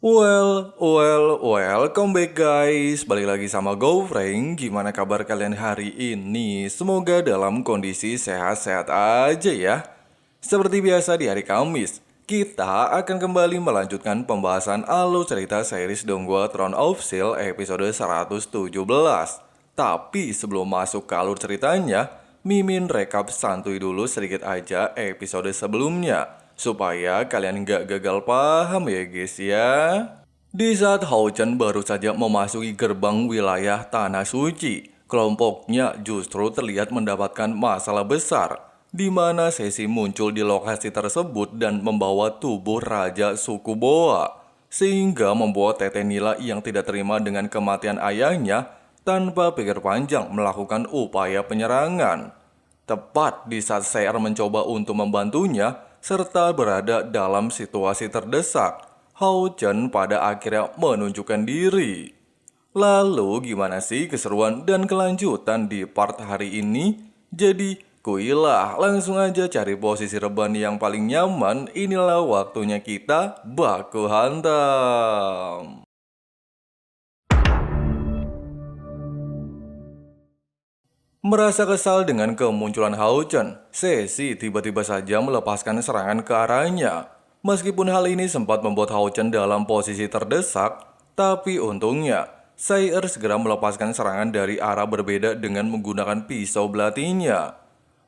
Welcome back guys. Balik lagi sama GoFrank. Gimana kabar kalian hari ini? Semoga dalam kondisi sehat-sehat aja ya. Seperti biasa di hari Kamis, kita akan kembali melanjutkan pembahasan alur cerita series Donghua Throne of Steel episode 117. Tapi sebelum masuk ke alur ceritanya, Mimin rekap santuy dulu sedikit aja episode sebelumnya supaya kalian gak gagal paham ya guys ya. Di saat Hao Chen baru saja memasuki gerbang wilayah Tanah Suci, kelompoknya justru terlihat mendapatkan masalah besar, di mana Sesi muncul di lokasi tersebut dan membawa tubuh Raja Suku Boa, sehingga membuat Teteh Nila yang tidak terima dengan kematian ayahnya tanpa pikir panjang melakukan upaya penyerangan. Tepat di saat Seir mencoba untuk membantunya, serta berada dalam situasi terdesak, Hao Chen pada akhirnya menunjukkan diri. Lalu gimana sih keseruan dan kelanjutan di part hari ini? Jadi kuilah langsung aja cari posisi rebahan yang paling nyaman. Inilah waktunya kita baku hantam. Merasa kesal dengan kemunculan Hao Chen, Sesi tiba-tiba saja melepaskan serangan ke arahnya. Meskipun hal ini sempat membuat Hao Chen dalam posisi terdesak, tapi untungnya, Seir segera melepaskan serangan dari arah berbeda dengan menggunakan pisau belatinya.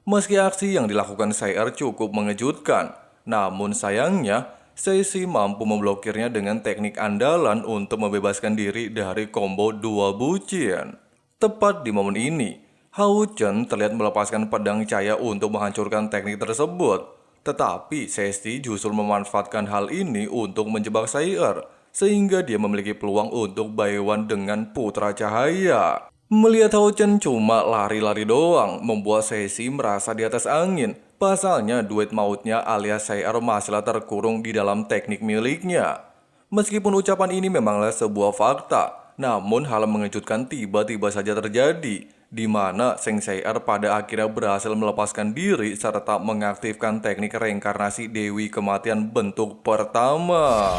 Meski aksi yang dilakukan Seir cukup mengejutkan, namun sayangnya, Sesi mampu memblokirnya dengan teknik andalan untuk membebaskan diri dari combo dua bucin. Tepat di momen ini, Hao Chen terlihat melepaskan pedang cahaya untuk menghancurkan teknik tersebut. Tetapi Sesi justru memanfaatkan hal ini untuk menjebak Seir, sehingga dia memiliki peluang untuk buy one dengan putra cahaya. Melihat Hao Chen cuma lari-lari doang, membuat Sesi merasa di atas angin. Pasalnya duet mautnya alias Seir masihlah terkurung di dalam teknik miliknya. Meskipun ucapan ini memanglah sebuah fakta, namun hal mengejutkan tiba-tiba saja terjadi, di mana Seng Seir pada akhirnya berhasil melepaskan diri serta mengaktifkan teknik reinkarnasi Dewi Kematian bentuk pertama.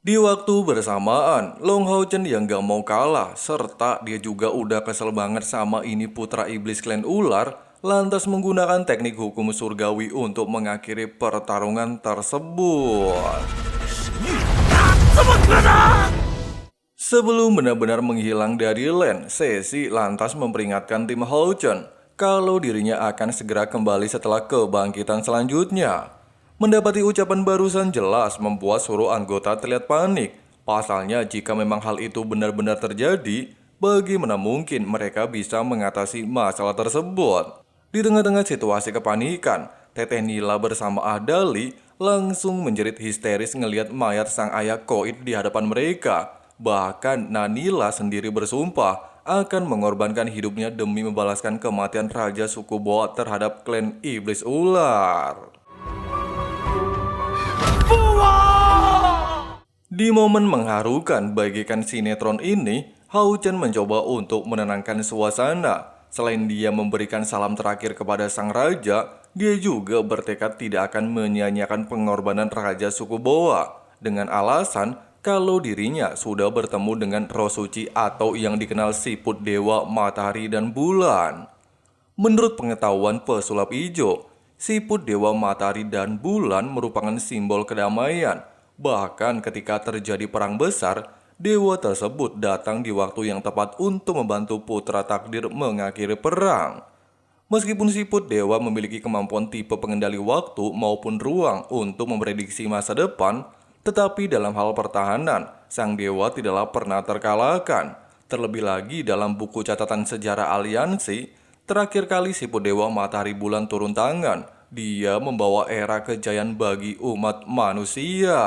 Di waktu bersamaan, Long Hao Chen yang gak mau kalah, serta dia juga udah kesel banget sama ini putra iblis klan ular, lantas menggunakan teknik hukum surgawi untuk mengakhiri pertarungan tersebut. Sebelum benar-benar menghilang dari land, Sesi lantas memperingatkan tim Hao Chen kalau dirinya akan segera kembali setelah kebangkitan selanjutnya. Mendapati ucapan barusan jelas membuat seluruh anggota terlihat panik. Pasalnya jika memang hal itu benar-benar terjadi, bagaimana mungkin mereka bisa mengatasi masalah tersebut? Di tengah-tengah situasi kepanikan, Teteh Nila bersama Ahdali langsung menjerit histeris ngelihat mayat sang ayah Koit di hadapan mereka. Bahkan Nanila sendiri bersumpah akan mengorbankan hidupnya demi membalaskan kematian Raja Suku Boa terhadap klan Iblis Ular. Di momen mengharukan bagikan sinetron ini, Hao Chen mencoba untuk menenangkan suasana. Selain dia memberikan salam terakhir kepada sang raja, dia juga bertekad tidak akan menyia-nyiakan pengorbanan Raja Suku Boa dengan alasan kalau dirinya sudah bertemu dengan Roh Suci atau yang dikenal siput Dewa Matahari dan Bulan. Menurut pengetahuan pesulap hijau, siput Dewa Matahari dan Bulan merupakan simbol kedamaian. Bahkan ketika terjadi perang besar, dewa tersebut datang di waktu yang tepat untuk membantu putra takdir mengakhiri perang. Meskipun siput dewa memiliki kemampuan tipe pengendali waktu maupun ruang untuk memprediksi masa depan, tetapi dalam hal pertahanan, sang dewa tidaklah pernah terkalahkan. Terlebih lagi dalam buku catatan sejarah aliansi, terakhir kali siput dewa Matahari Bulan turun tangan, dia membawa era kejayaan bagi umat manusia.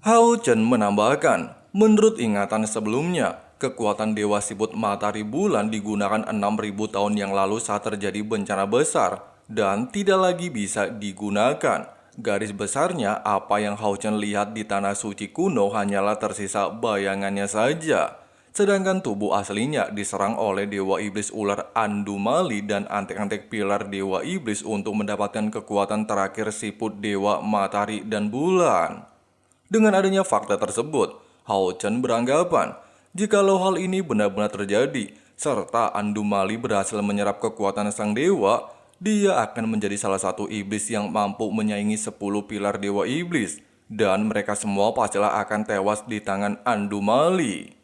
Hao Chen menambahkan, menurut ingatan sebelumnya, kekuatan Dewa Siput Matahari Bulan digunakan 6.000 tahun yang lalu saat terjadi bencana besar dan tidak lagi bisa digunakan. Garis besarnya, apa yang Hao Chen lihat di Tanah Suci kuno hanyalah tersisa bayangannya saja. Sedangkan tubuh aslinya diserang oleh Dewa Iblis Ular Andumali dan antek-antek pilar Dewa Iblis untuk mendapatkan kekuatan terakhir siput Dewa Matahari dan Bulan. Dengan adanya fakta tersebut, Hao Chen beranggapan jikalau hal ini benar-benar terjadi, serta Andumali berhasil menyerap kekuatan sang dewa, dia akan menjadi salah satu iblis yang mampu menyaingi 10 pilar Dewa Iblis, dan mereka semua pastilah akan tewas di tangan Andumali.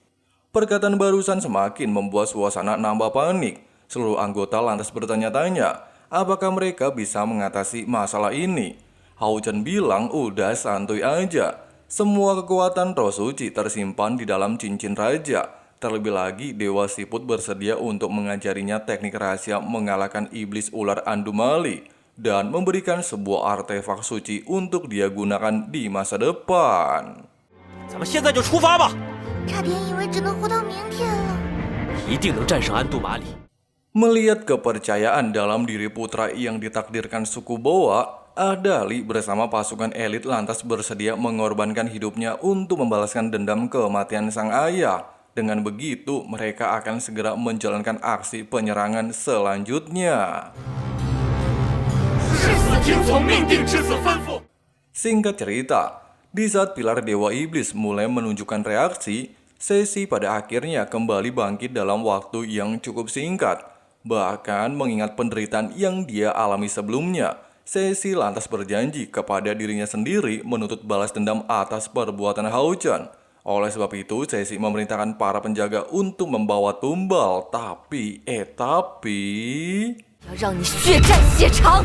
Perkataan barusan semakin membuat suasana nambah panik. Seluruh anggota lantas bertanya-tanya, apakah mereka bisa mengatasi masalah ini? Hao Chen bilang udah santuy aja. Semua kekuatan roh suci tersimpan di dalam cincin raja. Terlebih lagi, Dewa Siput bersedia untuk mengajarinya teknik rahasia mengalahkan iblis ular Andumali dan memberikan sebuah artefak suci untuk dia gunakan di masa depan. 咱们现在就出发吧！ 差点以为只能活到明天了。 一定能战胜安杜马里。 Melihat kepercayaan dalam diri putra yang ditakdirkan suku Boa, Ahdali bersama pasukan elit lantas bersedia mengorbankan hidupnya untuk membalaskan dendam kematian sang ayah. Dengan begitu, mereka akan segera menjalankan aksi penyerangan selanjutnya. Singkat cerita, di saat pilar Dewa Iblis mulai menunjukkan reaksi, Sesi pada akhirnya kembali bangkit dalam waktu yang cukup singkat. Bahkan mengingat penderitaan yang dia alami sebelumnya, Sesi lantas berjanji kepada dirinya sendiri menuntut balas dendam atas perbuatan Hao Chen. Oleh sebab itu, Sesi memerintahkan para penjaga untuk membawa tumbal. Tapi... 要让你血债血偿！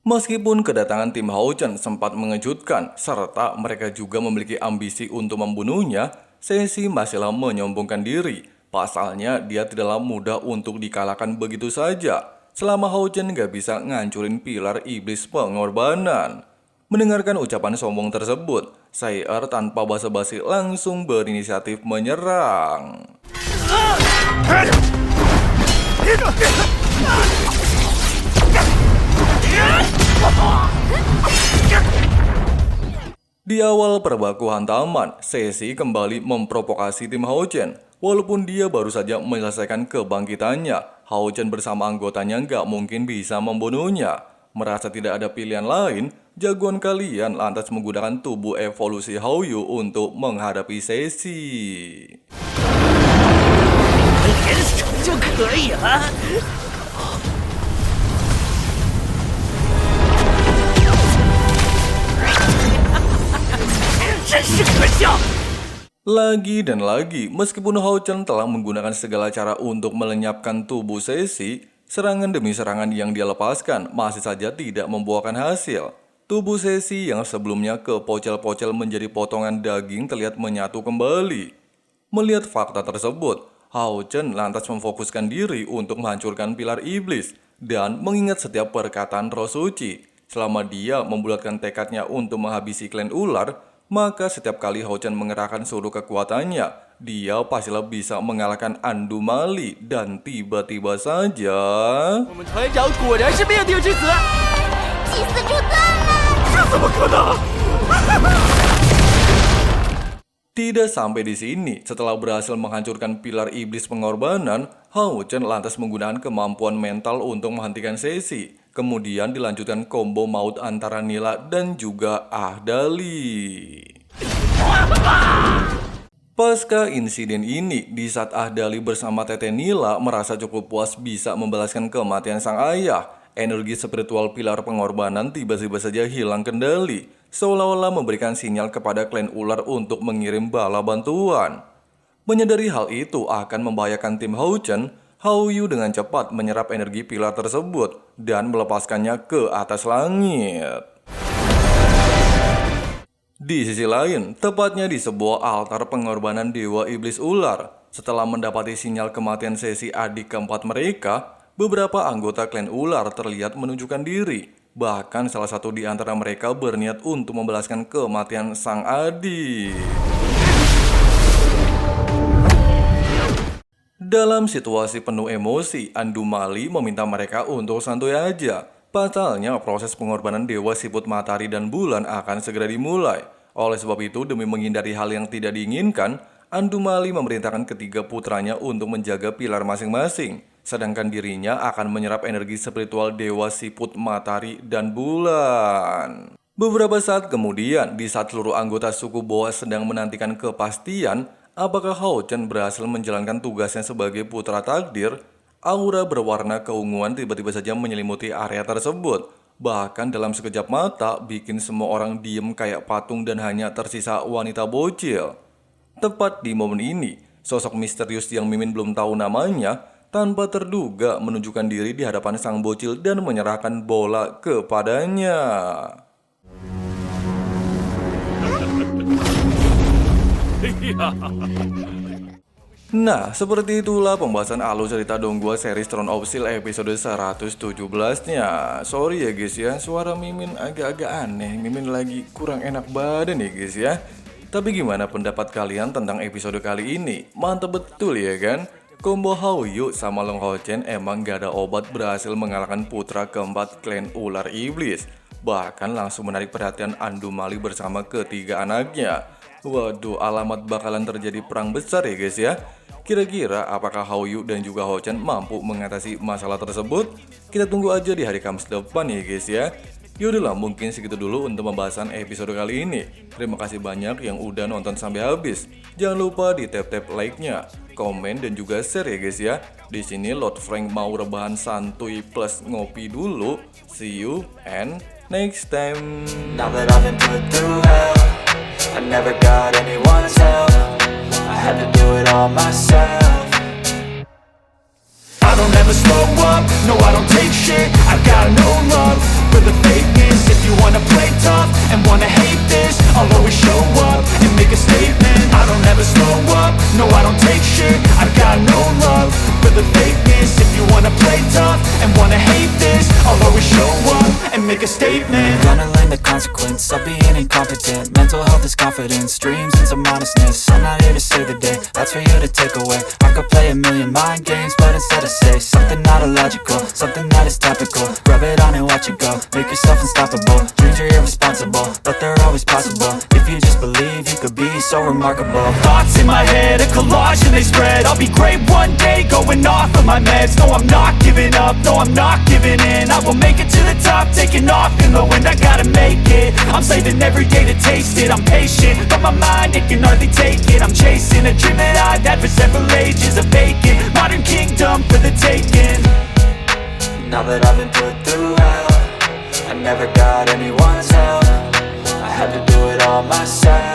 Meskipun kedatangan tim Hao Chen sempat mengejutkan, serta mereka juga memiliki ambisi untuk membunuhnya, Sesi masihlah menyombongkan diri. Pasalnya, dia tidaklah mudah untuk dikalahkan begitu saja. Selama Hao Chen gak bisa ngancurin pilar iblis pengorbanan. Mendengarkan ucapan sombong tersebut, Sai-Er tanpa basa-basi langsung berinisiatif menyerang. Di awal perbaku hantaman, Sesi kembali memprovokasi tim Hao Chen. Walaupun dia baru saja menyelesaikan kebangkitannya, Hao Chen bersama anggotanya nggak mungkin bisa membunuhnya. Merasa tidak ada pilihan lain, jagoan kalian lantas menggunakan tubuh evolusi Hao Yu untuk menghadapi Sesi. 连手就可以了。 真是可笑！ Lagi dan lagi, meskipun Hao Chen telah menggunakan segala cara untuk melenyapkan tubuh Sesi, serangan demi serangan yang dia lepaskan masih saja tidak membuahkan hasil. Tubuh Sesi yang sebelumnya kepocel-pocel menjadi potongan daging terlihat menyatu kembali. Melihat fakta tersebut, Hao Chen lantas memfokuskan diri untuk menghancurkan pilar iblis dan mengingat setiap perkataan roh suci. Selama dia membulatkan tekadnya untuk menghabisi klan ular, maka setiap kali Hao Chen mengerahkan seluruh kekuatannya, dia pastilah bisa mengalahkan Andumali dan tiba-tiba saja... 我们团长果然是命定之子， 祭祀就断了！ 这怎么可能？ Tidak sampai di sini, setelah berhasil menghancurkan pilar iblis pengorbanan, Hao Chen lantas menggunakan kemampuan mental untuk menghentikan Sesi. Kemudian dilanjutkan combo maut antara Nila dan juga Ahdali. Pasca insiden ini, di saat Ahdali bersama Tete Nila merasa cukup puas bisa membalaskan kematian sang ayah, energi spiritual pilar pengorbanan tiba-tiba saja hilang kendali, seolah-olah memberikan sinyal kepada klan ular untuk mengirim bala bantuan. Menyadari hal itu akan membahayakan tim Hao Chen, Hao Yu dengan cepat menyerap energi pilar tersebut dan melepaskannya ke atas langit. Di sisi lain, tepatnya di sebuah altar pengorbanan Dewa Iblis Ular, setelah mendapati sinyal kematian Sesi adik keempat mereka, beberapa anggota klan ular terlihat menunjukkan diri. Bahkan salah satu di antara mereka berniat untuk membalaskan kematian sang adik. Dalam situasi penuh emosi, Andumali meminta mereka untuk santuy aja. Pasalnya, proses pengorbanan Dewa Siput Matahari dan Bulan akan segera dimulai. Oleh sebab itu, demi menghindari hal yang tidak diinginkan, Andumali memerintahkan ketiga putranya untuk menjaga pilar masing-masing. Sedangkan dirinya akan menyerap energi spiritual Dewa Siput Matahari dan Bulan. Beberapa saat kemudian, di saat seluruh anggota suku Boa sedang menantikan kepastian apakah Hao Chen berhasil menjalankan tugasnya sebagai putra takdir, aura berwarna keunguan tiba-tiba saja menyelimuti area tersebut. Bahkan dalam sekejap mata, bikin semua orang diem kayak patung dan hanya tersisa wanita bocil. Tepat di momen ini, sosok misterius yang Mimin belum tahu namanya, tanpa terduga menunjukkan diri di hadapan sang bocil dan menyerahkan bola kepadanya. Nah, seperti itulah pembahasan alur cerita Donghua series Throne of Steel episode 117-nya. Sorry ya guys ya, suara Mimin agak-agak aneh. Mimin lagi kurang enak badan ya guys ya. Tapi gimana pendapat kalian tentang episode kali ini? Mantap betul ya kan? Combo Hao Yu sama Long Hao Chen emang gak ada obat berhasil mengalahkan putra keempat klan ular iblis. Bahkan langsung menarik perhatian Andumali bersama ketiga anaknya. Waduh, alamat bakalan terjadi perang besar ya guys ya. Kira-kira apakah Hao Yu dan juga Hao Chen mampu mengatasi masalah tersebut? Kita tunggu aja di hari Kamis depan ya guys ya. Yaudahlah, mungkin segitu dulu untuk pembahasan episode kali ini. Terima kasih banyak yang udah nonton sampai habis. Jangan lupa di tap-tap like-nya, komen dan juga share ya guys ya. Di sini Lord Frank mau rebahan santuy plus ngopi dulu. See you and next time. Now that I've been put through hell, I never got anyone's help. I had to do it all myself. I don't ever slow up, no I don't take shit. I got no love for the fakeness. If you wanna play tough and wanna hate this, I'll always show up and make a statement. I don't ever slow up, no I don't take shit. I got no love for the fakeness. If you wanna play tough and wanna hate this, I'll always show up and make a statement. Gonna learn the consequence of being incompetent. Mental health is confidence, dreams and some honestness. I'm not here to save the day, that's for you to take away. I could play a million mind games, but instead I say something not illogical, something that is topical. Rub it on and watch it go, make yourself unstoppable. Dreams are irresponsible, but they're always possible. If you just believe, you could be so remarkable. Thoughts in my head, a collage and they spread. I'll be great one day, going off of my meds. No, I'm not giving up, no, I'm not giving in. I will make it to the top, taking off in the wind. I gotta make it, I'm saving every day to taste it. I'm patient, but my mind, it can hardly take it. I'm chasing a dream that I've had for several ages. A vacant, modern kingdom for the taking. Now that I've been put through hell, I never got anyone's help. I had to do it all myself.